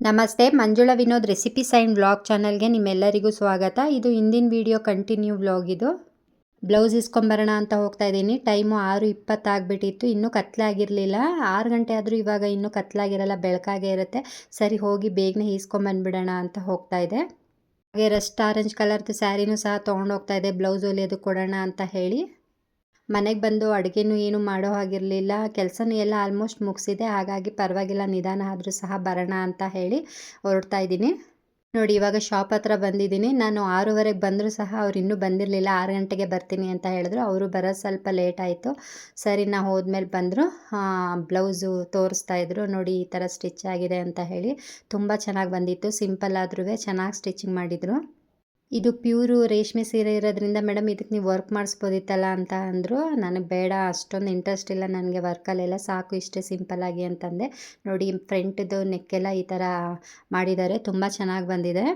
ನಮಸ್ತೆ, Manjula Vinod recipes and vlog ಚಾನಲ್ಗೆ ನಿಮ್ಮೆಲ್ಲರಿಗೂ ಸ್ವಾಗತ. ಇದು ಹಿಂದಿನ ವಿಡಿಯೋ ಕಂಟಿನ್ಯೂ ವ್ಲಾಗ್. ಇದು ಬ್ಲೌಸ್ ಇಸ್ಕೊಂಬರೋಣ ಅಂತ ಹೋಗ್ತಾ ಇದ್ದೀನಿ. ಟೈಮು 6:20 ಆಗಿಬಿಟ್ಟಿತ್ತು. ಇನ್ನೂ ಕತ್ಲಾಗಿರಲಿಲ್ಲ. 6 ಗಂಟೆ ಆದರೂ ಇವಾಗ ಇನ್ನೂ ಕತ್ಲಾಗಿರಲ್ಲ, ಬೆಳಕಾಗೇ ಇರುತ್ತೆ. ಸರಿ, ಹೋಗಿ ಬೇಗನೆ ಈಸ್ಕೊಂಬಂದ್ಬಿಡೋಣ ಅಂತ ಹೋಗ್ತಾ ಇದೆ. ಹಾಗೆ ರಸ್ಟ್ ಆರೆಂಜ್ ಕಲರ್ದು ಸ್ಯಾರಿನೂ ಸಹ ತೊಗೊಂಡೋಗ್ತಾ ಇದೆ, ಬ್ಲೌಸ್ ಹೊಲಿಯೋದು ಕೊಡೋಣ ಅಂತ ಹೇಳಿ. ಮನೆಗೆ ಬಂದು ಅಡುಗೆನೂ ಏನು ಮಾಡೋ ಹಾಗಿರಲಿಲ್ಲ, ಕೆಲಸನೂ ಎಲ್ಲ ಆಲ್ಮೋಸ್ಟ್ ಮುಗಿಸಿದೆ. ಹಾಗಾಗಿ ಪರವಾಗಿಲ್ಲ, ನಿಧಾನ ಆದರೂ ಸಹ ಬರೋಣ ಅಂತ ಹೇಳಿ ಹೊರಡ್ತಾ ಇದ್ದೀನಿ. ನೋಡಿ, ಇವಾಗ ಶಾಪ್ ಹತ್ರ ಬಂದಿದ್ದೀನಿ. ನಾನು 6:15ಗೆ ಬಂದರೂ ಸಹ ಅವ್ರು ಇನ್ನೂ ಬಂದಿರಲಿಲ್ಲ. 6 ಗಂಟೆಗೆ ಬರ್ತೀನಿ ಅಂತ ಹೇಳಿದ್ರು. ಅವರು ಬರೋದು ಸ್ವಲ್ಪ ಲೇಟ್ ಆಯಿತು. ಸರಿ, ನಾ ಹೋದ್ಮೇಲೆ ಬಂದರು. ಬ್ಲೌಸು ತೋರಿಸ್ತಾ ಇದ್ರು. ನೋಡಿ, ಈ ಥರ ಸ್ಟಿಚ್ ಆಗಿದೆ ಅಂತ ಹೇಳಿ. ತುಂಬ ಚೆನ್ನಾಗಿ ಬಂದಿತ್ತು. ಸಿಂಪಲ್ ಆದ್ರೂ ಚೆನ್ನಾಗಿ ಸ್ಟಿಚಿಂಗ್ ಮಾಡಿದರು. ಇದು ಪ್ಯೂರು ರೇಷ್ಮೆ ಸೀರೆ ಇರೋದ್ರಿಂದ ಮೇಡಮ್ ಇದಕ್ಕೆ ನೀವು ವರ್ಕ್ ಮಾಡಿಸ್ಬೋದಿತ್ತಲ್ಲ ಅಂತ ಅಂದರು. ನನಗೆ ಬೇಡ, ಅಷ್ಟೊಂದು ಇಂಟ್ರೆಸ್ಟ್ ಇಲ್ಲ ನನಗೆ ವರ್ಕಲ್ಲೆಲ್ಲ, ಸಾಕು ಇಷ್ಟೇ ಸಿಂಪಲ್ಲಾಗಿ ಅಂತಂದೆ. ನೋಡಿ, ಫ್ರಂಟ್ದು ನೆಕ್ಕೆಲ್ಲ ಈ ಥರ ಮಾಡಿದ್ದಾರೆ, ತುಂಬ ಚೆನ್ನಾಗಿ ಬಂದಿದೆ.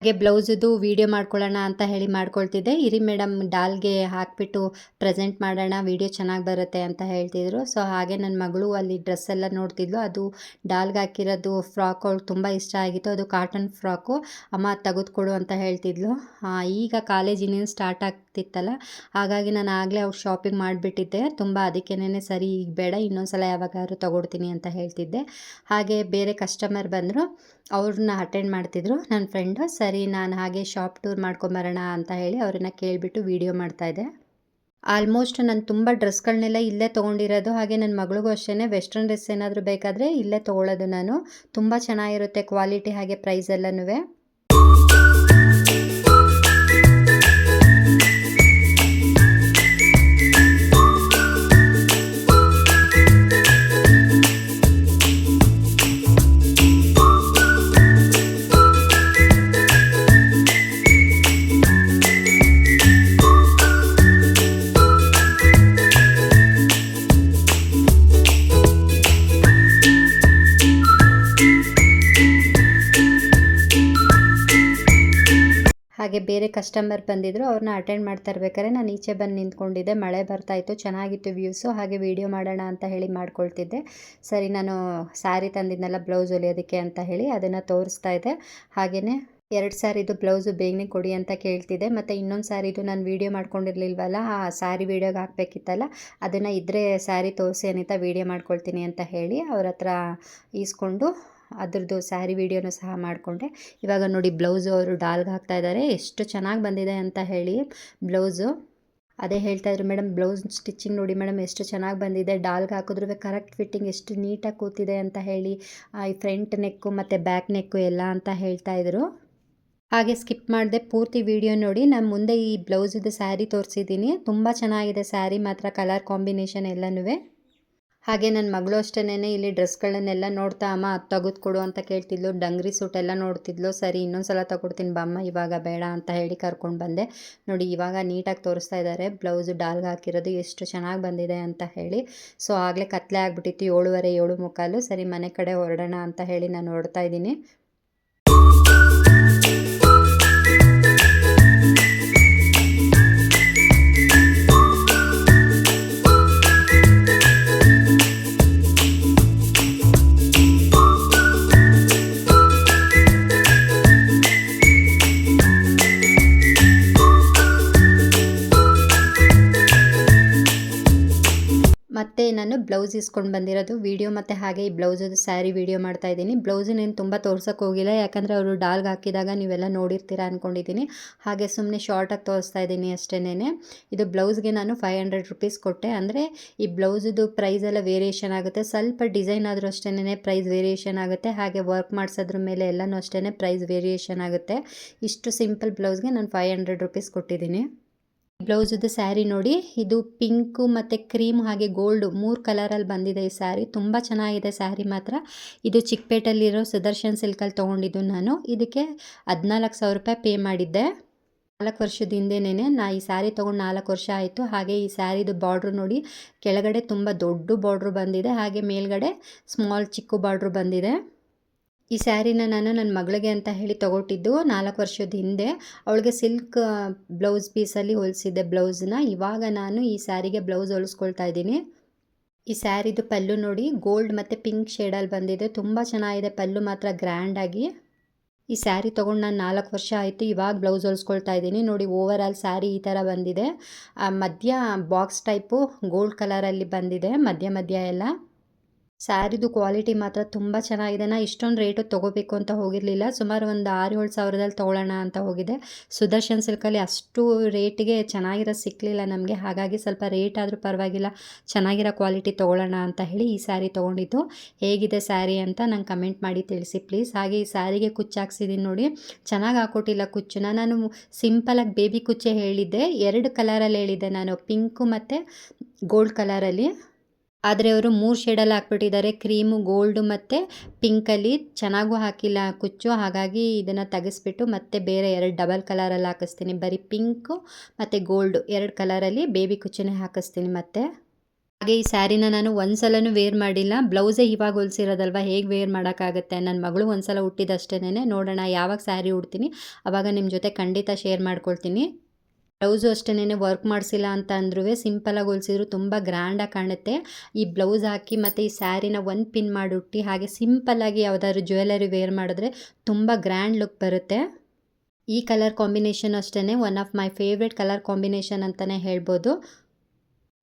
ಹಾಗೆ ಬ್ಲೌಸದು ವೀಡಿಯೋ ಮಾಡ್ಕೊಳ್ಳೋಣ ಅಂತ ಹೇಳಿ ಮಾಡ್ಕೊಳ್ತಿದ್ದೆ. ಇರಿ ಮೇಡಮ್, ಡಾಲ್ಗೆ ಹಾಕಿಬಿಟ್ಟು ಪ್ರೆಸೆಂಟ್ ಮಾಡೋಣ, ವೀಡಿಯೋ ಚೆನ್ನಾಗಿ ಬರುತ್ತೆ ಅಂತ ಹೇಳ್ತಿದ್ರು. ಸೊ ಹಾಗೆ ನನ್ನ ಮಗಳು ಅಲ್ಲಿ ಡ್ರೆಸ್ ಎಲ್ಲ ನೋಡ್ತಿದ್ಲು. ಅದು ಡಾಲ್ಗೆ ಹಾಕಿರೋದು ಫ್ರಾಕ್ ಅವಳಿಗೆ ತುಂಬ ಇಷ್ಟ ಆಗಿತ್ತು. ಅದು ಕಾಟನ್ ಫ್ರಾಕು. ಅಮ್ಮ ತೆಗೆದುಕೊಡು ಅಂತ ಹೇಳ್ತಿದ್ಲು. ಈಗ ಕಾಲೇಜ್ ಇನ್ನೇನು ಸ್ಟಾರ್ಟ್ ಆಗ್ತಿತ್ತಲ್ಲ, ಹಾಗಾಗಿ ನಾನು ಆಗಲೇ ಅವ್ರು ಶಾಪಿಂಗ್ ಮಾಡಿಬಿಟ್ಟಿದ್ದೆ ತುಂಬ. ಅದಕ್ಕೇನೆ ಸರಿ, ಈಗ ಬೇಡ, ಇನ್ನೊಂದು ಸಲ ಯಾವಾಗಾದ್ರೂ ತೊಗೊಡ್ತೀನಿ ಅಂತ ಹೇಳ್ತಿದ್ದೆ. ಹಾಗೆ ಬೇರೆ ಕಸ್ಟಮರ್ ಬಂದರು, ಅವ್ರನ್ನ ಅಟೆಂಡ್ ಮಾಡ್ತಿದ್ರು ನನ್ನ ಫ್ರೆಂಡು. ಸರಿ, ನಾನು ಹಾಗೆ ಶಾಪ್ ಟೂರ್ ಮಾಡ್ಕೊಂಬರೋಣ ಅಂತ ಹೇಳಿ ಅವ್ರನ್ನ ಕೇಳಿಬಿಟ್ಟು ವೀಡಿಯೋ ಮಾಡ್ತಾಯಿದ್ದೆ. ಆಲ್ಮೋಸ್ಟ್ ನಾನು ತುಂಬ ಡ್ರೆಸ್ಗಳನ್ನೆಲ್ಲ ಇಲ್ಲೇ ತೊಗೊಂಡಿರೋದು. ಹಾಗೆ ನನ್ನ ಮಗಳಿಗೂ ಅಷ್ಟೇ, ವೆಸ್ಟ್ರನ್ ಡ್ರೆಸ್ ಏನಾದರೂ ಬೇಕಾದರೆ ಇಲ್ಲೇ ತೊಗೊಳ್ಳೋದು ನಾನು. ತುಂಬ ಚೆನ್ನಾಗಿರುತ್ತೆ ಕ್ವಾಲಿಟಿ, ಹಾಗೆ ಪ್ರೈಸ್ ಎಲ್ಲನೂ. ಹಾಗೆ ಬೇರೆ ಕಸ್ಟಮರ್ ಬಂದಿದ್ದರು, ಅವ್ರನ್ನ ಅಟೆಂಡ್ ಮಾಡ್ತಾ ಇರ್ಬೇಕಾದ್ರೆ ನಾನು ಈಚೆ ಬಂದು ನಿಂತ್ಕೊಂಡಿದ್ದೆ. ಮಳೆ ಬರ್ತಾಯಿತ್ತು, ಚೆನ್ನಾಗಿತ್ತು ವ್ಯೂಸು. ಹಾಗೆ ವೀಡಿಯೋ ಮಾಡೋಣ ಅಂತ ಹೇಳಿ ಮಾಡ್ಕೊಳ್ತಿದ್ದೆ. ಸರಿ, ನಾನು ಸ್ಯಾರಿ ತಂದಿದ್ನಲ್ಲ ಬ್ಲೌಸ್ ಹೊಲಿಯೋದಕ್ಕೆ ಅಂತ ಹೇಳಿ ಅದನ್ನು ತೋರಿಸ್ತಾ ಇದ್ದೆ. ಹಾಗೆಯೇ 2 ಸ್ಯಾರಿದು ಬ್ಲೌಸು ಬೇಗನೆ ಕೊಡಿ ಅಂತ ಕೇಳ್ತಿದ್ದೆ. ಮತ್ತು ಇನ್ನೊಂದು ಸ್ಯಾರಿದು ನಾನು ವೀಡಿಯೋ ಮಾಡ್ಕೊಂಡಿರಲಿಲ್ವಲ್ಲ, ಆ ಸ್ಯಾರಿ ವೀಡಿಯೋಗೆ ಹಾಕಬೇಕಿತ್ತಲ್ಲ, ಅದನ್ನು ಇದ್ದರೆ ಸ್ಯಾರಿ ತೋರಿಸಿ ಅನಿತಾ, ವೀಡಿಯೋ ಮಾಡ್ಕೊಳ್ತೀನಿ ಅಂತ ಹೇಳಿ ಅವ್ರ ಹತ್ರ ಈಸ್ಕೊಂಡು ಅದ್ರದ್ದು ಸ್ಯಾರಿ ವೀಡಿಯೋನೂ ಸಹ ಮಾಡಿಕೊಂಡೆ. ಇವಾಗ ನೋಡಿ, ಬ್ಲೌಸು ಅವರು ಡಾಲ್ಗೆ ಹಾಕ್ತಾ ಇದ್ದಾರೆ. ಎಷ್ಟು ಚೆನ್ನಾಗಿ ಬಂದಿದೆ ಅಂತ ಹೇಳಿ ಬ್ಲೌಸು. ಅದೇ ಹೇಳ್ತಾಯಿದ್ರು, ಮೇಡಮ್ ಬ್ಲೌಸ್ ಸ್ಟಿಚಿಂಗ್ ನೋಡಿ ಮೇಡಮ್ ಎಷ್ಟು ಚೆನ್ನಾಗಿ ಬಂದಿದೆ, ಡಾಲ್ಗೆ ಹಾಕಿದ್ರೂ ಕರೆಕ್ಟ್ ಫಿಟ್ಟಿಂಗ್ ಎಷ್ಟು ನೀಟಾಗಿ ಕೂತಿದೆ ಅಂತ ಹೇಳಿ, ಈ ಫ್ರಂಟ್ ನೆಕ್ಕು ಮತ್ತು ಬ್ಯಾಕ್ ನೆಕ್ಕು ಎಲ್ಲ ಅಂತ ಹೇಳ್ತಾಯಿದ್ರು. ಹಾಗೆ ಸ್ಕಿಪ್ ಮಾಡಿದೆ, ಪೂರ್ತಿ ವಿಡಿಯೋ ನೋಡಿ. ನಾನು ಮುಂದೆ ಈ ಬ್ಲೌಸದು ಸ್ಯಾರಿ ತೋರಿಸಿದ್ದೀನಿ. ತುಂಬ ಚೆನ್ನಾಗಿದೆ ಸ್ಯಾರಿ ಮಾತ್ರ, ಕಲರ್ ಕಾಂಬಿನೇಷನ್ ಎಲ್ಲನೂ. ಹಾಗೆ ನನ್ನ ಮಗಳು ಅಷ್ಟೇನೆ ಇಲ್ಲಿ ಡ್ರೆಸ್ಗಳನ್ನೆಲ್ಲ ನೋಡ್ತಾ, ಅಮ್ಮ ಅದು ತೆಗೆದುಕೊಡು ಅಂತ ಕೇಳ್ತಿದ್ಲು. ಡಂಗ್ರಿ ಸೂಟ್ ಎಲ್ಲ ನೋಡ್ತಿದ್ಲು. ಸರಿ, ಇನ್ನೊಂದು ಸಲ ತಗೊಡ್ತೀನಿ ಬಾಮ್ಮ, ಇವಾಗ ಬೇಡ ಅಂತ ಹೇಳಿ ಕರ್ಕೊಂಡು ಬಂದೆ. ನೋಡಿ, ಇವಾಗ ನೀಟಾಗಿ ತೋರಿಸ್ತಾ ಇದ್ದಾರೆ ಬ್ಲೌಸು ಡಾಲ್ಗೆ ಹಾಕಿರೋದು ಎಷ್ಟು ಚೆನ್ನಾಗಿ ಬಂದಿದೆ ಅಂತ ಹೇಳಿ. ಸೊ ಆಗಲೇ ಕತ್ಲೆ ಆಗಿಬಿಟ್ಟಿತ್ತು, 7:15 7:45. ಸರಿ, ಮನೆ ಕಡೆ ಹೊರಡೋಣ ಅಂತ ಹೇಳಿ ನಾನು ಹೊರಡ್ತಾ ಇದ್ದೀನಿ. ಮತ್ತು ನಾನು ಬ್ಲೌಸ್ ಇಸ್ಕೊಂಡು ಬಂದಿರೋದು ವೀಡಿಯೋ, ಮತ್ತು ಹಾಗೆ ಈ ಬ್ಲೌಸದು ಸ್ಯಾರಿ ವೀಡಿಯೋ ಮಾಡ್ತಾಯಿದ್ದೀನಿ. ಬ್ಲೌಸನ್ನೇನು ತುಂಬ ತೋರ್ಸೋಕ್ಕೆ ಹೋಗಿಲ್ಲ, ಯಾಕಂದರೆ ಅವರು ಡಾಲ್ಗೆ ಹಾಕಿದಾಗ ನೀವೆಲ್ಲ ನೋಡಿರ್ತೀರ ಅಂದ್ಕೊಂಡಿದ್ದೀನಿ. ಹಾಗೆ ಸುಮ್ಮನೆ ಶಾರ್ಟಾಗಿ ತೋರಿಸ್ತಾ ಇದ್ದೀನಿ ಅಷ್ಟೇನೆ. ಇದು ಬ್ಲೌಸ್ಗೆ ನಾನು 500 ರೂಪೀಸ್ ಕೊಟ್ಟೆ. ಅಂದರೆ ಈ ಬ್ಲೌಸದು ಪ್ರೈಸ್ ಎಲ್ಲ ವೇರಿಯೇಷನ್ ಆಗುತ್ತೆ, ಸ್ವಲ್ಪ ಡಿಸೈನ್ ಆದರೂ ಅಷ್ಟೇನೆ ಪ್ರೈಸ್ ವೇರಿಯೇಷನ್ ಆಗುತ್ತೆ. ಹಾಗೆ ವರ್ಕ್ ಮಾಡಿಸೋದ್ರ ಮೇಲೆ ಎಲ್ಲನೂ ಅಷ್ಟೇ ಪ್ರೈಸ್ ವೇರಿಯೇಷನ್ ಆಗುತ್ತೆ. ಇಷ್ಟು ಸಿಂಪಲ್ ಬ್ಲೌಸ್ಗೆ ನಾನು 500 ರೂಪೀಸ್ ಕೊಟ್ಟಿದ್ದೀನಿ. ಬ್ಲೌಸದು ಸ್ಯಾರಿ ನೋಡಿ, ಇದು ಪಿಂಕು ಮತ್ತು ಕ್ರೀಮ್ ಹಾಗೆ ಗೋಲ್ಡು 3 ಕಲರಲ್ಲಿ ಬಂದಿದೆ ಈ ಸ್ಯಾರಿ. ತುಂಬ ಚೆನ್ನಾಗಿದೆ ಸ್ಯಾರಿ ಮಾತ್ರ. ಇದು ಚಿಕ್ಕಪೇಟೆಯಲ್ಲಿರೋ ಸುದರ್ಶನ್ ಸಿಲ್ಕಲ್ಲಿ ತೊಗೊಂಡಿದ್ದು ನಾನು. ಇದಕ್ಕೆ 14,000 ರೂಪಾಯಿ ಪೇ ಮಾಡಿದ್ದೆ. 4 ವರ್ಷದ ಹಿಂದೆನೇ ನಾ ಈ ಸ್ಯಾರಿ ತೊಗೊಂಡು 4 ವರ್ಷ ಆಯಿತು. ಹಾಗೆ ಈ ಸ್ಯಾರಿದು ಬಾರ್ಡ್ರು ನೋಡಿ, ಕೆಳಗಡೆ ತುಂಬ ದೊಡ್ಡ ಬಾರ್ಡ್ರು ಬಂದಿದೆ, ಹಾಗೆ ಮೇಲ್ಗಡೆ ಸ್ಮಾಲ್ ಚಿಕ್ಕ ಬಾರ್ಡ್ರು ಬಂದಿದೆ. ಈ ಸ್ಯಾರಿನ ನಾನು ನನ್ನ ಮಗಳಿಗೆ ಅಂತ ಹೇಳಿ ತೊಗೊಟ್ಟಿದ್ದು 4 ವರ್ಷದ ಹಿಂದೆ. ಅವಳಿಗೆ ಸಿಲ್ಕ್ ಬ್ಲೌಸ್ ಪೀಸಲ್ಲಿ ಹೊಲಿಸಿದ್ದೆ ಬ್ಲೌಸ್ನ. ಇವಾಗ ನಾನು ಈ ಸ್ಯಾರಿಗೆ ಬ್ಲೌಸ್ ಹೊಲಿಸ್ಕೊಳ್ತಾ ಇದ್ದೀನಿ. ಈ ಸ್ಯಾರಿದು ಪಲ್ಲು ನೋಡಿ ಗೋಲ್ಡ್ ಮತ್ತು ಪಿಂಕ್ ಶೇಡಲ್ಲಿ ಬಂದಿದೆ. ತುಂಬ ಚೆನ್ನಾಗಿದೆ, ಪಲ್ಲು ಮಾತ್ರ ಗ್ರ್ಯಾಂಡಾಗಿ. ಈ ಸ್ಯಾರಿ ತೊಗೊಂಡು ನಾನು 4 ವರ್ಷ ಆಯಿತು. ಇವಾಗ ಬ್ಲೌಸ್ ಹೊಲ್ಸ್ಕೊಳ್ತಾ ಇದ್ದೀನಿ. ನೋಡಿ ಓವರ್ ಆಲ್ ಸ್ಯಾರಿ ಈ ಥರ ಬಂದಿದೆ. ಮಧ್ಯ ಬಾಕ್ಸ್ ಟೈಪು ಗೋಲ್ಡ್ ಕಲರಲ್ಲಿ ಬಂದಿದೆ ಮಧ್ಯ ಮಧ್ಯ ಎಲ್ಲ. ಸ್ಯಾರಿದು ಕ್ವಾಲಿಟಿ ಮಾತ್ರ ತುಂಬ ಚೆನ್ನಾಗಿದೆ. ನಾನು ಇಷ್ಟೊಂದು ರೇಟು ತೊಗೋಬೇಕು ಅಂತ ಹೋಗಿರಲಿಲ್ಲ. ಸುಮಾರು ಒಂದು 6-7 ಸಾವಿರದಲ್ಲಿ ತೊಗೊಳ್ಳೋಣ ಅಂತ ಹೋಗಿದ್ದೆ. ಸುದರ್ಶನ್ ಸಿಲ್ಕಲ್ಲಿ ಅಷ್ಟು ರೇಟಿಗೆ ಚೆನ್ನಾಗಿರೋದು ಸಿಕ್ಕಲಿಲ್ಲ ನಮಗೆ. ಹಾಗಾಗಿ ಸ್ವಲ್ಪ ರೇಟ್ ಆದರೂ ಪರವಾಗಿಲ್ಲ, ಚೆನ್ನಾಗಿರೋ ಕ್ವಾಲಿಟಿ ತೊಗೊಳ್ಳೋಣ ಅಂತ ಹೇಳಿ ಈ ಸ್ಯಾರಿ ತೊಗೊಂಡಿದ್ದು. ಹೇಗಿದೆ ಸ್ಯಾರಿ ಅಂತ ನಂಗೆ ಕಮೆಂಟ್ ಮಾಡಿ ತಿಳಿಸಿ ಪ್ಲೀಸ್. ಹಾಗೆ ಈ ಸ್ಯಾರಿಗೆ ಕುಚ್ಚು ಹಾಕ್ಸಿದ್ದೀನಿ ನೋಡಿ, ಚೆನ್ನಾಗಿ ಹಾಕ್ಕೊಟ್ಟಿಲ್ಲ ಕುಚ್ಚನ್ನ. ನಾನು ಸಿಂಪಲಾಗಿ ಬೇಬಿ ಕುಚ್ಚೆ ಹೇಳಿದ್ದೆ. 2 ಕಲರಲ್ಲಿ ಹೇಳಿದ್ದೆ ನಾನು, ಪಿಂಕು ಮತ್ತು ಗೋಲ್ಡ್ ಕಲರಲ್ಲಿ. ಆದರೆ ಅವರು 3 ಶೇಡಲ್ಲಿ ಹಾಕ್ಬಿಟ್ಟಿದ್ದಾರೆ, ಕ್ರೀಮು, ಗೋಲ್ಡು ಮತ್ತು ಪಿಂಕಲ್ಲಿ. ಚೆನ್ನಾಗೂ ಹಾಕಿಲ್ಲ ಕುಚ್ಚು. ಹಾಗಾಗಿ ಇದನ್ನು ತೆಗೆಸ್ಬಿಟ್ಟು ಮತ್ತೆ ಬೇರೆ 2 ಡಬಲ್ ಕಲರಲ್ಲಿ ಹಾಕಿಸ್ತೀನಿ. ಬರೀ ಪಿಂಕು ಮತ್ತು ಗೋಲ್ಡು 2 ಕಲರಲ್ಲಿ ಬೇಬಿ ಕುಚ್ಚನ್ನೇ ಹಾಕಿಸ್ತೀನಿ ಮತ್ತೆ. ಹಾಗೆ ಈ ಸ್ಯಾರಿನ ನಾನು ಒಂದು ಸಲನೂ ವೇರ್ ಮಾಡಿಲ್ಲ. ಬ್ಲೌಸೇ ಇವಾಗ ಹೊಲಿಸಿರೋದಲ್ವ, ಹೇಗೆ ವೇರ್ ಮಾಡೋಕ್ಕಾಗುತ್ತೆ. ನನ್ನ ಮಗಳು ಒಂದು ಸಲ ಹುಟ್ಟಿದಷ್ಟೇನೆ. ನೋಡೋಣ ಯಾವಾಗ ಸ್ಯಾರಿ ಉಡ್ತೀನಿ ಆವಾಗ ನಿಮ್ಮ ಜೊತೆ ಖಂಡಿತ ಶೇರ್ ಮಾಡ್ಕೊಳ್ತೀನಿ. ಬ್ಲೌಸು ಅಷ್ಟೇನೆ ವರ್ಕ್ ಮಾಡಿಸಿಲ್ಲ ಅಂತ ಅಂದ್ರೂ ಸಿಂಪಲಾಗಿ ಹೊಲಿಸಿದ್ರು ತುಂಬ ಗ್ರ್ಯಾಂಡಾಗಿ ಕಾಣುತ್ತೆ. ಈ ಬ್ಲೌಸ್ ಹಾಕಿ ಮತ್ತು ಈ ಸ್ಯಾರಿನ ಒಂದು ಪಿನ್ ಮಾಡಿಬಿಟ್ಟು ಹಾಗೆ ಸಿಂಪಲ್ಲಾಗಿ ಯಾವುದಾದ್ರು ಜ್ಯುವೆಲರಿ ವೇರ್ ಮಾಡಿದ್ರೆ ತುಂಬ ಗ್ರ್ಯಾಂಡ್ ಲುಕ್ ಬರುತ್ತೆ. ಈ ಕಲರ್ ಕಾಂಬಿನೇಷನ್ ಅಷ್ಟೇ one of my favourite colour combination ಅಂತಲೇ ಹೇಳ್ಬೋದು.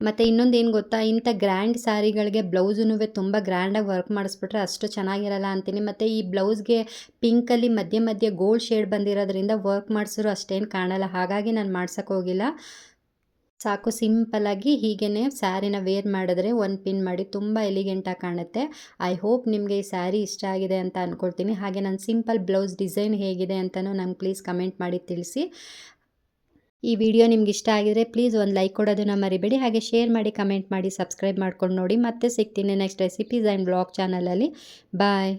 ಮತ್ತು ಇನ್ನೊಂದು ಏನು ಗೊತ್ತಾ, ಇಂಥ ಗ್ರ್ಯಾಂಡ್ ಸ್ಯಾರಿಗಳಿಗೆ ಬ್ಲೌಸೂ ತುಂಬ ಗ್ರ್ಯಾಂಡಾಗಿ ವರ್ಕ್ ಮಾಡಿಸ್ಬಿಟ್ರೆ ಅಷ್ಟು ಚೆನ್ನಾಗಿರಲ್ಲ ಅಂತೀನಿ. ಮತ್ತು ಈ ಬ್ಲೌಸ್ಗೆ ಪಿಂಕಲ್ಲಿ ಮಧ್ಯೆ ಮಧ್ಯೆ ಗೋಲ್ಡ್ ಶೇಡ್ ಬಂದಿರೋದ್ರಿಂದ ವರ್ಕ್ ಮಾಡಿಸಿದ್ರು ಅಷ್ಟೇನು ಕಾಣಲ್ಲ. ಹಾಗಾಗಿ ನಾನು ಮಾಡ್ಸೋಕ್ಕೆ ಹೋಗಿಲ್ಲ. ಸಾಕು ಸಿಂಪಲಾಗಿ ಹೀಗೇ ಸ್ಯಾರಿನ ವೇರ್ ಮಾಡಿದ್ರೆ ಒಂದು ಪಿನ್ ಮಾಡಿ ತುಂಬ ಎಲಿಗೆಂಟಾಗಿ ಕಾಣುತ್ತೆ. ಐ ಹೋಪ್ ನಿಮಗೆ ಈ ಸ್ಯಾರಿ ಇಷ್ಟ ಆಗಿದೆ ಅಂತ ಅಂದ್ಕೊಳ್ತೀನಿ. ಹಾಗೆ ನನ್ನ ಸಿಂಪಲ್ ಬ್ಲೌಸ್ ಡಿಸೈನ್ ಹೇಗಿದೆ ಅಂತಲೂ ನಂಗೆ ಪ್ಲೀಸ್ ಕಮೆಂಟ್ ಮಾಡಿ ತಿಳಿಸಿ. ಈ ವಿಡಿಯೋ ನಿಮ್ಗೆ ಇಷ್ಟ ಆಗಿದ್ರೆ ಪ್ಲೀಸ್ ಒಂದು ಲೈಕ್ ಕೊಡೋದನ್ನ ಮರಿಬೇಡಿ. ಹಾಗೆ ಶೇರ್ ಮಾಡಿ, ಕಮೆಂಟ್ ಮಾಡಿ, ಸಬ್ಸ್ಕ್ರೈಬ್ ಮಾಡ್ಕೊಂಡು ನೋಡಿ. ಮತ್ತೆ ಸಿಗ್ತೀನಿ ನೆಕ್ಸ್ಟ್ ರೆಸಿಪೀಸ್ ಆ್ಯಂಡ್ ಬ್ಲಾಗ್ ಚಾನಲಲ್ಲಿ. ಬಾಯ್.